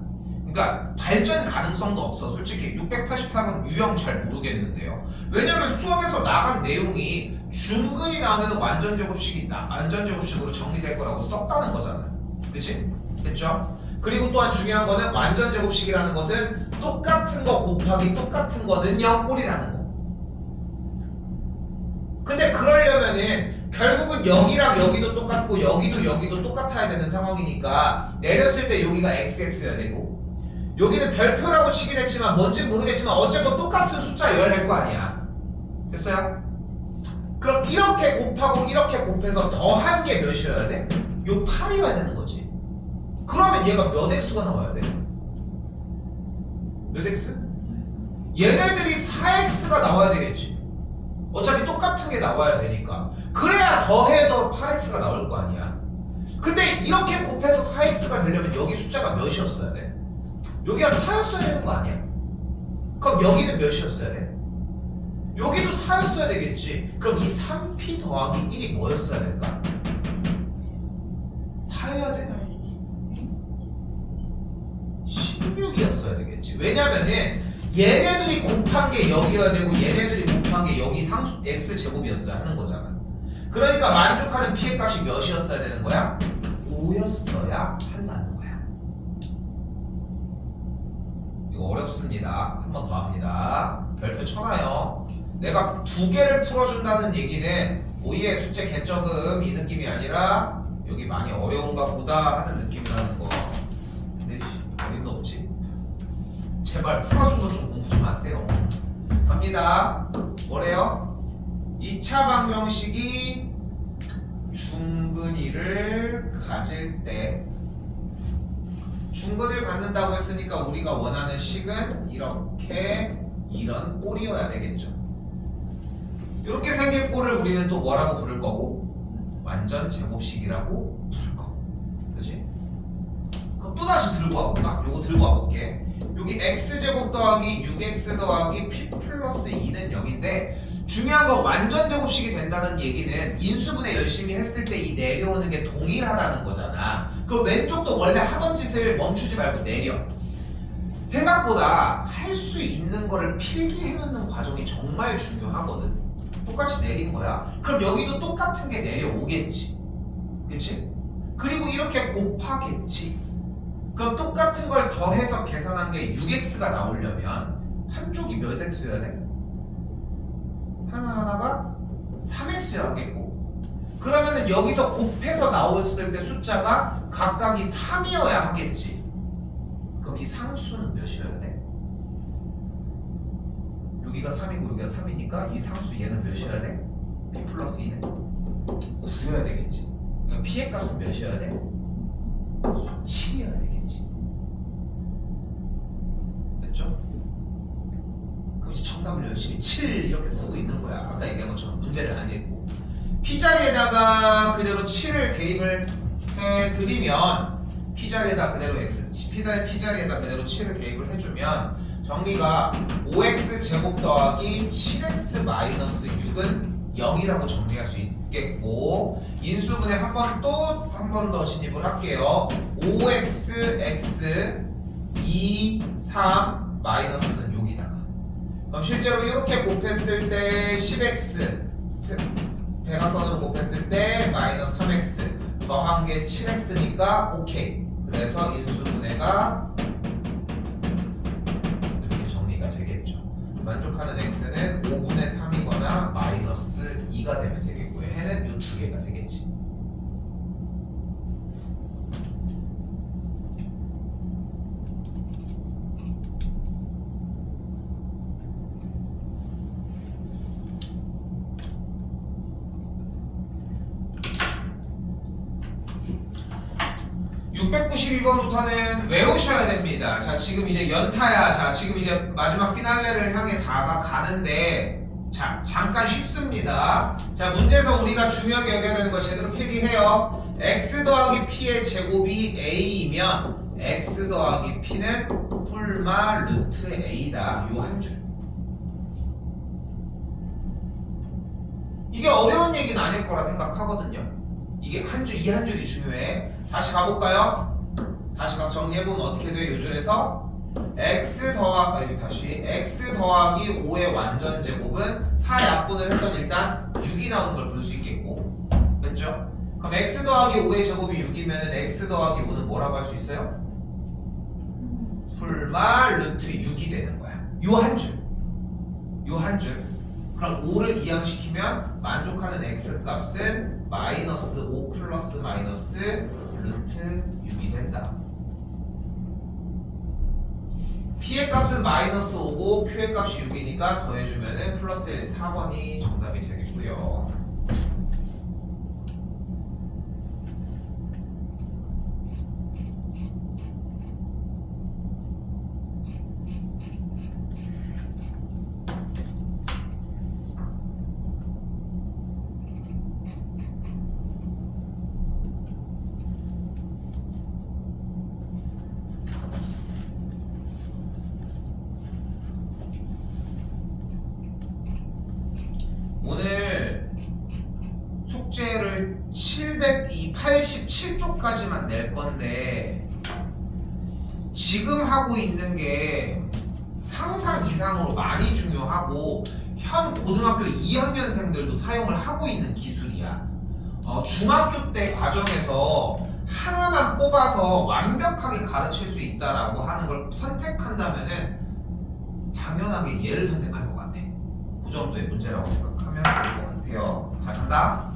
그러니까 발전 가능성도 없어. 솔직히 688번 유형 잘 모르겠는데요. 왜냐면 수업에서 나간 내용이 중근이 나오면 완전 제곱식으로 정리될 거라고 썼다는 거잖아. 그치? 됐죠? 그리고 또한 중요한 거는 완전 제곱식이라는 것은 똑같은 거 곱하기 똑같은 거는 0꼴이라는 거. 근데 그러려면은 결국은 여기랑 여기도 똑같고 여기도 똑같아야 되는 상황이니까 내렸을 때 여기가 xx여야 되고 여기는 별표라고 치긴 했지만 뭔지 모르겠지만 어쨌건 똑같은 숫자여야 될 거 아니야. 됐어요? 그럼 이렇게 곱하고 이렇게 곱해서 더한 게 몇이어야 돼? 요 8이어야 되는 거지. 그러면 얘가 몇 x가 나와야 돼? 몇 x? 얘네들이 4x가 나와야 되겠지. 어차피 똑같은 게 나와야 되니까. 그래야 더해도 8x가 나올 거 아니야. 근데 이렇게 곱해서 4x가 되려면 여기 숫자가 몇이었어야 돼? 여기가 4였어야 되는 거 아니야? 그럼 여기는 몇이었어야 돼? 여기도 4였어야 되겠지. 그럼 이 3p 더하기 1이 뭐였어야 될까? 4여야 돼? 16이었어야 되겠지. 왜냐면은 얘네들이 곱한 게 여기여야 되고 얘네들이 곱한 게 여기 상수 x제곱이었어야 하는 거잖아. 그러니까 만족하는 p의 값이 몇이었어야 되는 거야? 5였어야 한다는 거야. 이거 어렵습니다. 한 번 더 합니다. 별표 쳐놔요. 내가 두 개를 풀어준다는 얘기는 오예 숙제 개적음 이 느낌이 아니라 여기 많이 어려운가 보다 하는 느낌이라는 거. 근데 어림도 없지. 제발 풀어준 거 좀 공부 좀 하세요. 갑니다. 뭐래요? 2차 방정식이 중근위를 가질 때 중근을 갖는다고 했으니까 우리가 원하는 식은 이렇게 이런 꼴이어야 되겠죠. 이렇게 생긴 꼴을 우리는 또 뭐라고 부를 거고? 완전 제곱식이라고 부를 거고. 그치? 그럼 또다시 들고 와볼까? 요거 들고 와볼게. 여기 x제곱 더하기 6x 더하기 p 플러스 2는 0인데 중요한 건 완전 제곱식이 된다는 얘기는 인수분해 열심히 했을 때 이 내려오는 게 동일하다는 거잖아. 그럼 왼쪽도 원래 하던 짓을 멈추지 말고 내려. 생각보다 할 수 있는 거를 필기해 놓는 과정이 정말 중요하거든. 똑같이 내린 거야. 그럼 여기도 똑같은 게 내려오겠지. 그치? 그리고 이렇게 곱하겠지. 그럼 똑같은 걸 더해서 계산한 게 6x가 나오려면 한쪽이 몇 x여야 돼? 하나하나가 3x여야겠고, 그러면은 여기서 곱해서 나왔을 때 숫자가 각각이 3이어야 하겠지. 그럼 이 상수는 몇이어야 돼? 여기가 3이고 여기가 3이니까 이 상수 얘는 몇이어야 돼? p 플러스 2는 9여야 되겠지. 그러니까 p의 값은 몇이어야 돼? 7이어야 되겠지. 됐죠? 그럼 이제 정답을 열심히 7 이렇게 쓰고 있는 거야. 아까 얘기한 것처럼 문제를 안 읽고 P자리에다가 그대로 7을 대입을 해드리면 P자리에다 그대로 P자리에다 그대로 7을 대입을 해주면 정리가 5x 제곱 더하기 7x 마이너스 6은 0이라고 정리할 수 있겠고, 인수분해 한 번 더 진입을 할게요. 5x x 2 3 마이너스는 여기다가, 그럼 실제로 이렇게 곱했을 때 10x 대각선으로 곱했을 때 마이너스 3x 더한 게 7x니까 오케이. 그래서 인수분해가 이렇게 정리가 되겠죠. 만족하는 x는 5분의 3이거나 마이너스 2가 되면 되겠고요. 해는 이 두 개가 되겠지. (692번부터는) 외우셔야 됩니다. 자, 지금 이제 연타야. 자, 지금 이제 마지막 피날레를 향해 가는데, 자, 잠깐 쉽습니다. 자, 문제에서 우리가 중요하게 여겨야 되는 거 제대로 필기해요. x 더하기 p의 제곱이 a이면 x 더하기 p는 뿔마 루트 a다. 요 한 줄. 이게 어려운 얘기는 아닐 거라 생각하거든요. 이게 이 한 줄이 중요해. 다시 가볼까요? 다시 가서 정리해보면 어떻게 돼요? 요 줄에서 x 더하기 5의 완전 제곱은 4 약분을 했던 일단 6이 나오는 걸 볼 수 있겠고, 그렇죠? 그럼 x 더하기 5의 제곱이 6이면은 x 더하기 5는 뭐라고 할 수 있어요? 풀마 루트 6이 되는 거야. 요 한 줄. 그럼 5를 이항시키면 만족하는 x 값은 마이너스 5 플러스 마이너스 루트 6이 된다. P의 값은 마이너스 5고 Q의 값이 6이니까 더해주면은 플러스 1, 4번이 정답이 되겠고요. 3까지만 낼 건데 지금 하고 있는 게 상상 이상으로 많이 중요하고 현 고등학교 2학년생들도 사용을 하고 있는 기술이야. 중학교 때 과정에서 하나만 뽑아서 완벽하게 가르칠 수 있다라고 하는 걸 선택한다면은 당연하게 얘를 선택할 것 같아. 그 정도의 문제라고 생각하면 좋을 것 같아요. 자, 간다.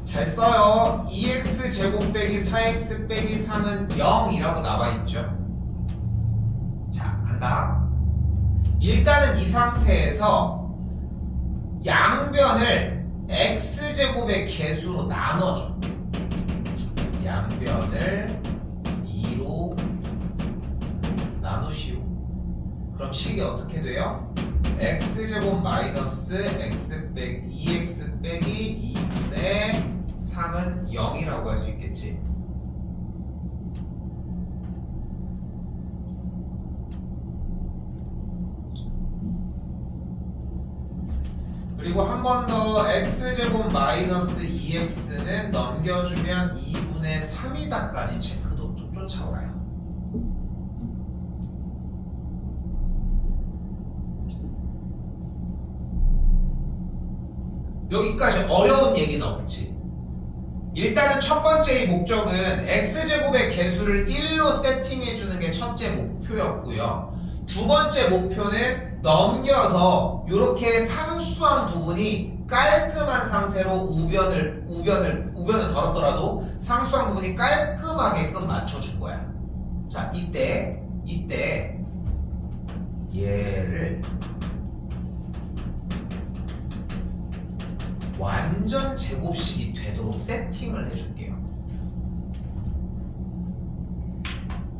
잘 써요. 2x 제곱 빼기 4x 빼기 3은 0이라고 나와있죠. 자, 간다. 일단은 이 상태에서 양변을 x제곱의 개수로 나눠줘. 양변을 2로 나누시오. 그럼 식이 어떻게 돼요? x제곱 마이너스 x 빼기 2x 빼기 2분의 3은 0이라고 할 수 있겠지. 그리고 한 번 더 x제곱 마이너스 2x는 넘겨주면 2분의 3이다까지 체크도 또 쫓아와요. 여기까지 어려운 얘기는 없지. 일단은 첫 번째의 목적은 x제곱의 개수를 1로 세팅해주는 게 첫째 목표였고요. 두 번째 목표는 넘겨서 이렇게 상수한 부분이 깔끔한 상태로 우변을 덜었더라도 상수한 부분이 깔끔하게끔 맞춰준 거야. 자, 이때 얘를 완전 제곱식이 되도록 세팅을 해줄게요.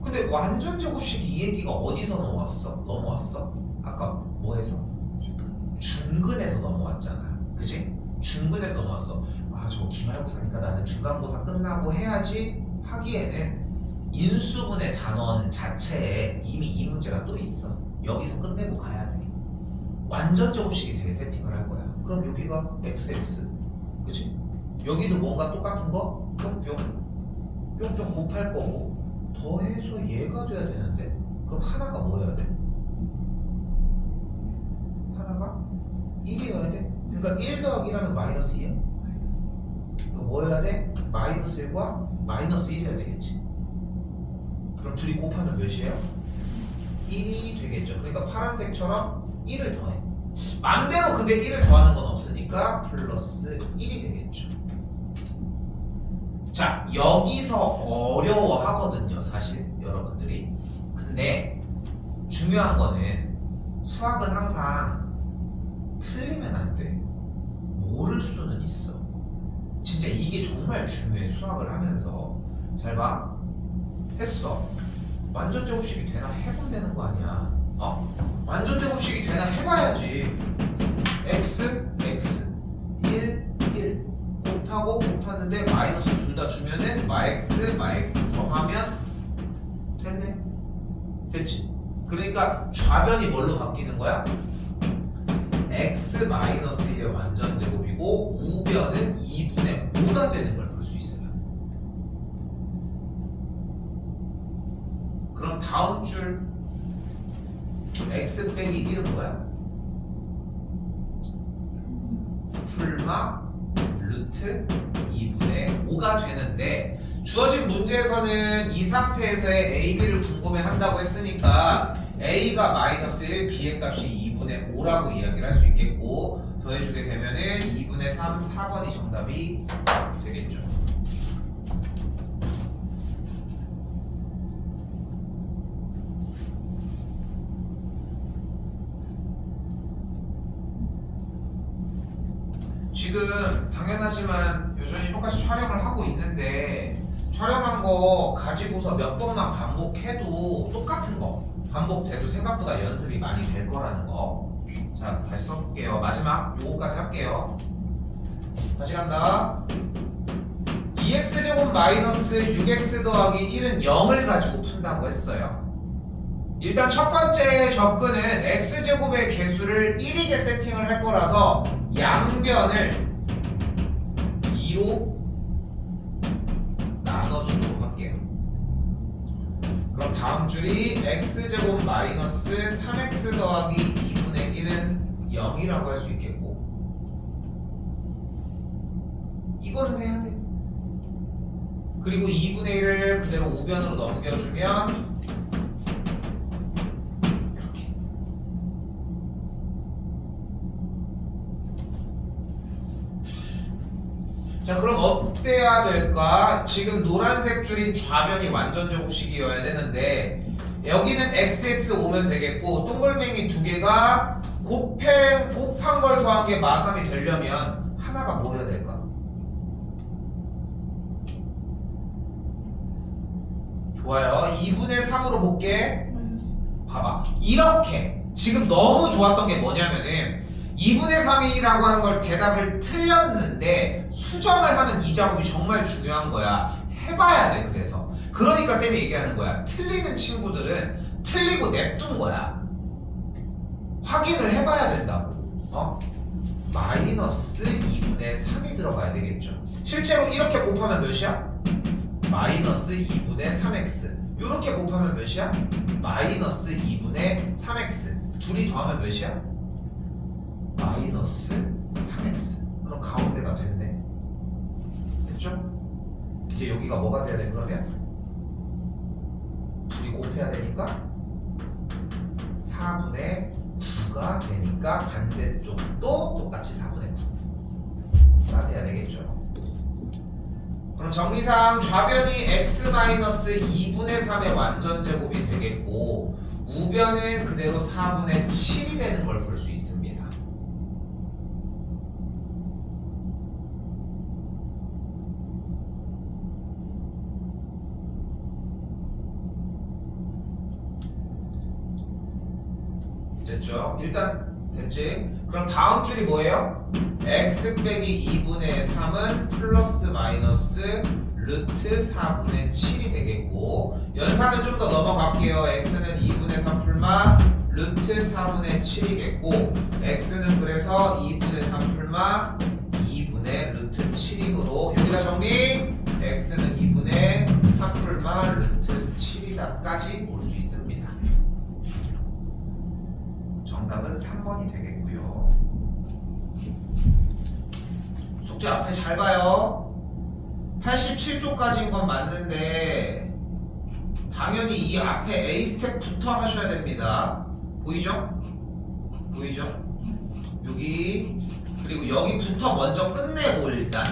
근데 완전 제곱식이 이 얘기가 어디서 넘어왔어? 아까 뭐해서? 중근에서 넘어왔잖아. 그치? 중근에서 넘어왔어. 아, 저거 기말고사니까 나는 중간고사 끝나고 해야지 하기에는 인수분해 단원 자체에 이미 이 문제가 또 있어. 여기서 끝내고 가야 돼. 완전 제곱식이 되게 세팅을 할 거야. 그럼 여기가 xx, 그치? 여기도 뭔가 똑같은 거 뿅뿅 곱할 거고 더해서 얘가 돼야 되는데 그럼 하나가 뭐여야 돼? 하나가 1이어야 돼? 그러니까 1 더하기 1하면 마이너스 2야? 마이너스. 그럼 뭐여야 돼? 마이너스 1과 마이너스 1이어야 되겠지. 그럼 둘이 곱하면 몇이에요? 1이 되겠죠. 그러니까 파란색처럼 1을 더해. 맘대로 근데 1을 더하는 건 없으니까 플러스 1이 되겠죠. 자, 여기서 어려워하거든요, 사실 여러분들이. 근데 중요한 거는 수학은 항상 틀리면 안 돼. 모를 수는 있어. 진짜 이게 정말 중요해. 수학을 하면서 잘 봐. 했어. 완전 제곱식이 되나 해보면 되는 거 아니야. 완전 제곱식이 되나 해봐야지. x 1 곱하는데 마이너스 둘 다 주면은 마x 더하면 됐네. 됐지. 그러니까 좌변이 뭘로 바뀌는 거야? x 마이너스 1의 완전 제곱이고 우변은 2분의 5가 되는 걸 볼 수 있어요. 그럼 다음 줄 x 빼기 1은 뭐야? 풀마 루트 2분의 5가 되는데 주어진 문제에서는 이 상태에서의 a, b를 궁금해 한다고 했으니까 a가 마이너스 1, b의 값이 2분의 5라고 이야기를 할 수 있겠고 더해주게 되면은 2분의 3, 4번이 정답이 되겠죠. 지금 당연하지만 여전히 똑같이 촬영을 하고 있는데 촬영한 거 가지고서 몇 번만 반복해도 똑같은 거 반복돼도 생각보다 연습이 많이 될 거라는 거. 자, 다시 써볼게요. 마지막 요거까지 할게요. 다시 간다. 2x제곱 마이너스 6x 더하기 1은 0을 가지고 푼다고 했어요. 일단 첫 번째 접근은 x제곱의 개수를 1이게 세팅을 할 거라서 양변을 2로 다음 줄이 x제곱 마이너스 3x 더하기 2분의 1은 0이라고 할 수 있겠고, 이거는 해야 돼. 그리고 2분의 1을 그대로 우변으로 넘겨주면 이렇게. 자, 그럼 어때야 될까? 지금 노란색 줄인 좌변이 완전 제곱식이어야 되는데 여기는 xx 오면 되겠고, 동글뱅이 두 개가 곱한 걸 더한 게 마삼이 되려면 하나가 뭐여야 될까? 좋아요. 2분의 3으로 볼게. 봐봐. 이렇게 지금 너무 좋았던 게 뭐냐면은 2분의 3이라고 하는 걸 대답을 틀렸는데 수정을 하는 이 작업이 정말 중요한 거야. 해봐야 돼. 그래서 그러니까 쌤이 얘기하는 거야. 틀리는 친구들은 틀리고 냅둔 거야. 확인을 해봐야 된다고. 마이너스 2분의 3이 들어가야 되겠죠. 실제로 이렇게 곱하면 몇이야? 마이너스 2분의 3x. 이렇게 곱하면 몇이야? 마이너스 2분의 3x. 둘이 더하면 몇이야? 마이너스 3x. 그럼 가운데가 됐네. 됐죠? 이제 여기가 뭐가 돼야 돼 그러면? 둘이 곱해야 되니까 4분의 9가 되니까 반대쪽도 똑같이 4분의 9가 돼야 되겠죠. 그럼 정리상 좌변이 x-2분의 3의 완전제곱이 되겠고, 우변은 그대로 4분의 7이 되는 걸 볼 수 있습니다. 됐죠? 일단 됐지? 그럼 다음 줄이 뭐예요? x 빼기 2분의 3은 플러스 마이너스 루트 4분의 7이 되겠고, 연산은 좀 더 넘어갈게요. x는 2분의 3 풀마 루트 4분의 7이겠고, x는 그래서 2분의 3 풀마 2분의 루트 7이므로 여기다 정리! x는 2분의 3 풀마 루트 7이다까지 볼 수 있습니다. 정답은 3번이 되겠고요. 숙제 앞에 잘 봐요. 87쪽까지인 건 맞는데 당연히 이 앞에 A 스텝부터 하셔야 됩니다. 보이죠? 보이죠? 여기 그리고 여기부터 먼저 끝내고 일단